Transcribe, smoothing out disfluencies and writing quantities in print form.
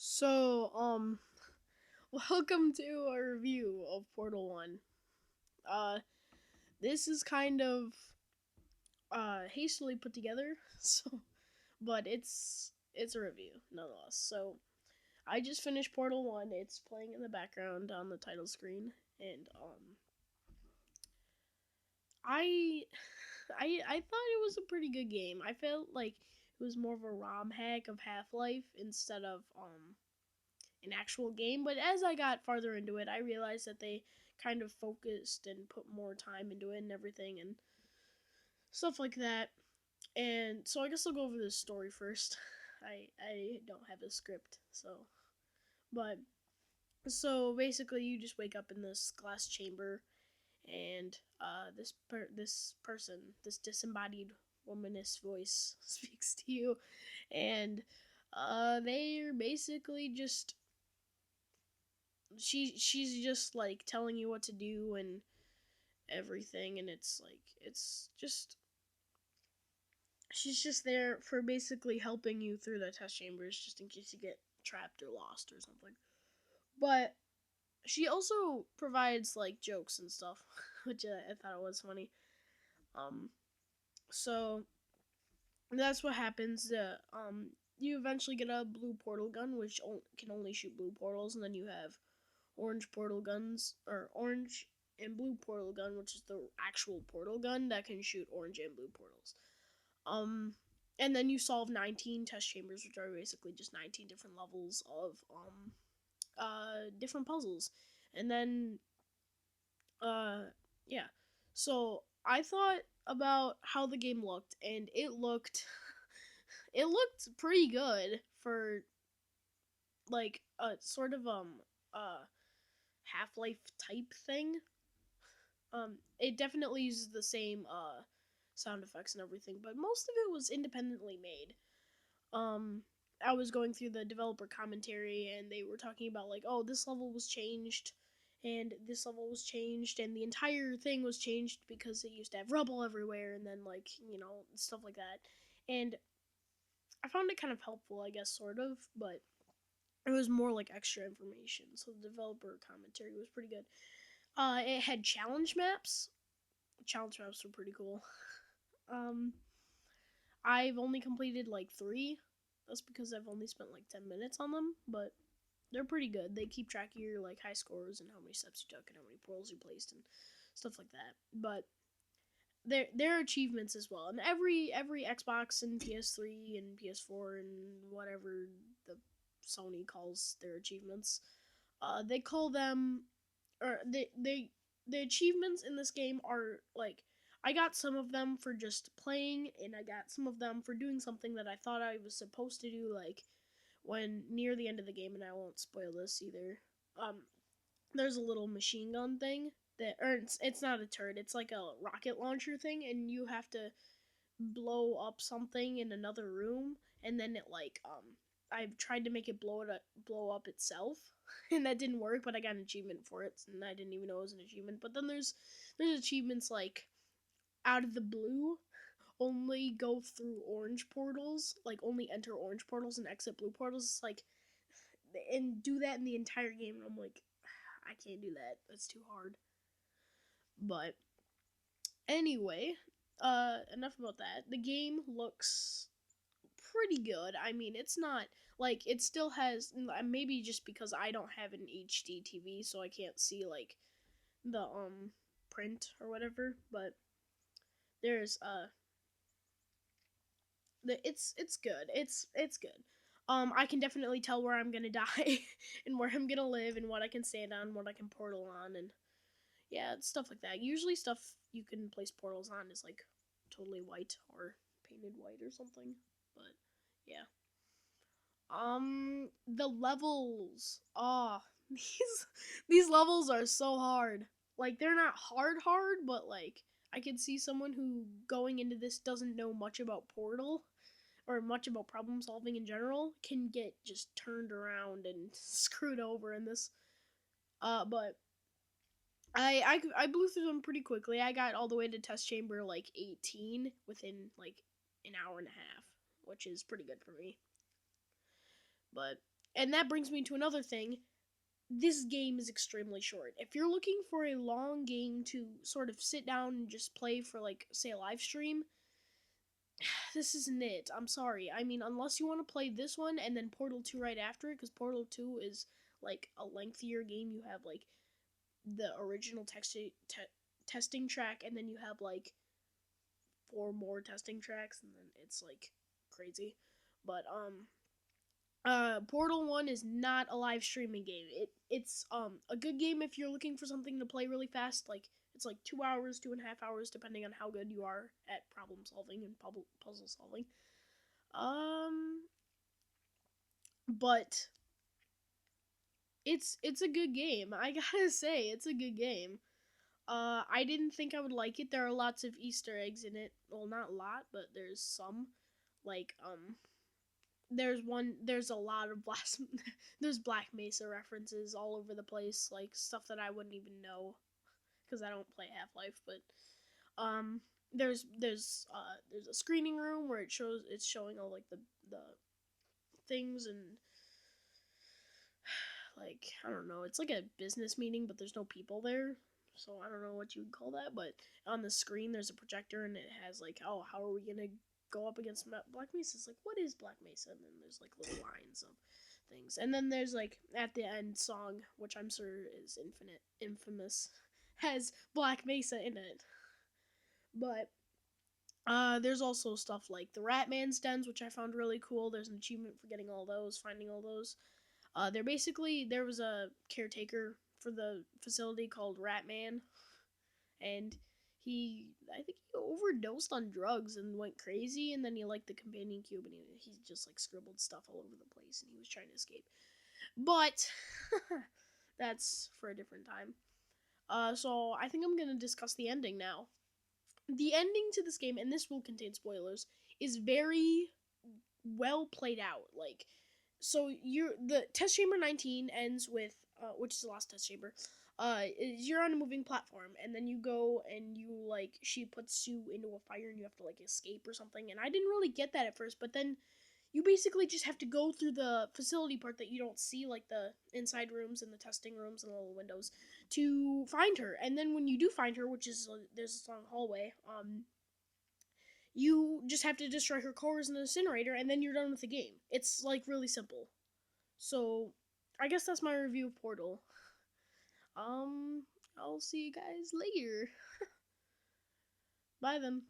So, welcome to a review of Portal 1. Uh, this is kind of, hastily put together, but it's a review, nonetheless. So, I just finished Portal 1, it's playing in the background on the title screen, and, I, I thought it was a pretty good game. I felt like it was more of a ROM hack of Half-Life instead of, an actual game. But as I got farther into it, I realized that they kind of focused and put more time into it and everything and stuff like that. And so I guess I'll go over the story first. I don't have a script, but so basically you just wake up in this glass chamber and this person, this disembodied womanist voice speaks to you, and they're basically just she's just like telling you what to do and everything, and it's just she's just there for basically helping you through the test chambers just in case you get trapped or lost or something. But she also provides like jokes and stuff, which I thought was funny. Um, so that's what happens. You eventually get a blue portal gun, which can only shoot blue portals, and then you have orange portal guns, or orange and blue portal gun, which is the actual portal gun that can shoot orange and blue portals. Um, and then you solve 19 test chambers, which are basically just 19 different levels of different puzzles, and then uh, yeah. So I thought about how the game looked, and it looked it looked pretty good for like a sort of uh Half-Life type thing. It definitely uses the same sound effects and everything, but most of it was independently made. Um, I was going through the developer commentary, and they were talking about like, oh, this level was changed, and this level was changed, and the entire thing was changed because it used to have rubble everywhere, and then like stuff like that. And I found it kind of helpful, I guess, sort of, but it was more like extra information. So the developer commentary was pretty good. It had challenge maps. Challenge maps were pretty cool. Um, I've only completed like 3. That's because I've only spent like 10 minutes on them, but they're pretty good. They keep track of your like high scores and how many steps you took and how many portals you placed and stuff like that. But there are achievements as well. And every Xbox and PS3 and PS4 and whatever the Sony calls their achievements, they call them, or the achievements in this game are like, I got some of them for just playing, and I got some of them for doing something that I thought I was supposed to do, like when near the end of the game, and I won't spoil this either. Um, there's a little machine gun thing that, or it's not a turret, it's like a rocket launcher thing, and you have to blow up something in another room, and then it like I've tried to make it blow up itself, and that didn't work, but I got an achievement for it, and I didn't even know it was an achievement. But then there's achievements like out of the blue, only go through orange portals, like only enter orange portals and exit blue portals. It's like, and do that in the entire game, and I'm like, I can't do that. That's too hard. But anyway, enough about that. The game looks pretty good. I mean, it's not like, it still has, maybe just because I don't have an HD TV, so I can't see like the print or whatever, but there's it's good. It's good. I can definitely tell where I'm gonna die and where I'm gonna live and what I can stand on, what I can portal on, and yeah, stuff like that. Usually stuff you can place portals on is like totally white or painted white or something. But yeah. The levels. These levels are so hard. Like, they're not hard, but like I could see someone who going into this doesn't know much about Portal or much about problem solving in general can get just turned around and screwed over in this. But I blew through them pretty quickly. I got all the way to test chamber like 18 within like an hour and a half, which is pretty good for me. But And that brings me to another thing. This game is extremely short. If you're looking for a long game to sort of sit down and just play for, like, say, a live stream, this isn't it. I'm sorry. I mean, unless you want to play this one and then Portal 2 right after it, because Portal 2 is, like, a lengthier game. You have, like, the original testing track, and then you have, like, 4 more testing tracks, and then it's, like, crazy. But, Portal 1 is not a live streaming game. It's a good game if you're looking for something to play really fast. Like, it's like 2 hours, 2.5 hours, depending on how good you are at problem solving and puzzle solving. But it's a good game. I gotta say, it's a good game. I didn't think I would like it. There are lots of Easter eggs in it. Well, not a lot, but there's some. Like, there's a lot of there's Black Mesa references all over the place, like stuff that I wouldn't even know because I don't play Half-Life. But there's a screening room where it's showing all, like, the things, and, like, I don't know, it's like a business meeting, but there's no people there, so I don't know what you would call that. But on the screen there's a projector, and it has, like, oh, how are we gonna go up against Black Mesa? It's like, what is Black Mesa? And then there's, like, little lines of things, and then there's, like, at the end song, which I'm sure is infamous, has Black Mesa in it. But there's also stuff like the Ratman's dens, which I found really cool. There's an achievement for getting all those, finding all those. There was a caretaker for the facility called Ratman, and I think he overdosed on drugs and went crazy, and then he liked the companion cube, and he just, like, scribbled stuff all over the place, and he was trying to escape. But that's for a different time. So I think I'm gonna discuss the ending now. The ending to this game, and this will contain spoilers, is very well played out. Like, so the test chamber 19 ends with, which is the last test chamber. You're on a moving platform, and then you go and she puts you into a fire, and you have to, like, escape or something. And I didn't really get that at first, but then you basically just have to go through the facility part that you don't see, like the inside rooms and the testing rooms and the little windows, to find her. And then when you do find her, which is, there's this long hallway, you just have to destroy her cores in an incinerator, and then you're done with the game. It's, like, really simple. So I guess that's my review of Portal. I'll see you guys later. Bye then.